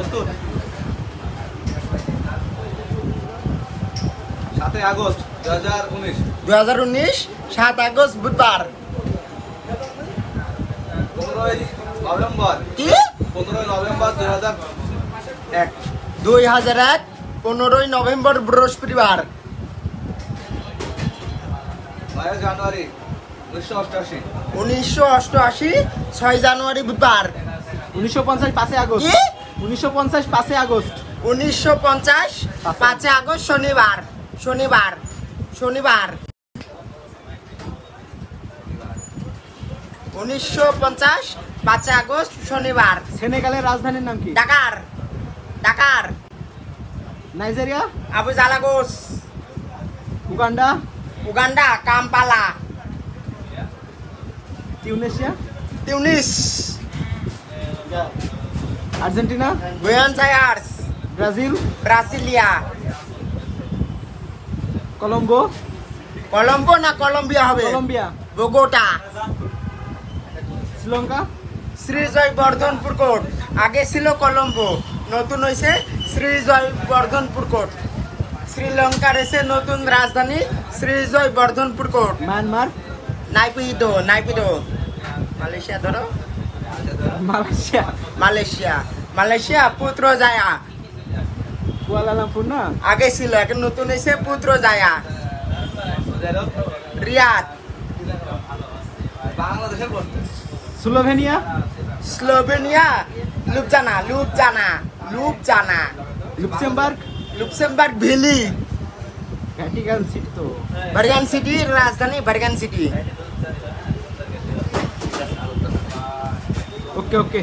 প্রস্তুত 7 August 2019 2019 7 August বুধবার 15 November কি 15 নভেম্বর 2001 2001 15 নভেম্বর বৃহস্পতিবার 22 জানুয়ারি 1988 1988 6 জানুয়ারি বুধবার 1950 5 আগস্ট কি 1950 5 আগস্ট 1950 5 আগস্ট শনিবার শনিবার শনিবার 1950 5 আগস্ট শনিবার সেনেগালের রাজধানীর নাম কি? ঢাকার ঢাকার নাইজেরিয়া, আবু জালাগোস Uganda, Uganda Kampala Tunisia, Tunis Argentina, Buenos Aires Brazil, Brasilia Colombo, Colombo না কলম্বিয়া হবে Colombia, Bogota Sri Lanka, Sri Jayawardenepura Kotte আগে ছিল কলম্বো নতুন হয়েছে শ্রীজয় বর্ধনপুর কোট শ্রীলঙ্কার এসে নতুন রাজধানী Srijoy Bardhanpur coat Myanmar, নাইপিডো নাইপিডো Malaysia ধরো মালয়েশিয়া, মালয়েশিয়া মালয়েশিয়া পুত্র জায়া কুয়ালালামপুর না, আগে ছিল এখন নতুন হয়েছে পুত্র জায়া রিয়াদ বাংলাদেশের প্রশ্ন Slovenia, Slovenia Ljubljana Ljubljana Ljubljana Luxembourg, Luxembourg valley Vatican City তো বার্গান সিটি রাজধানী বার্গান সিটি ওকে ওকে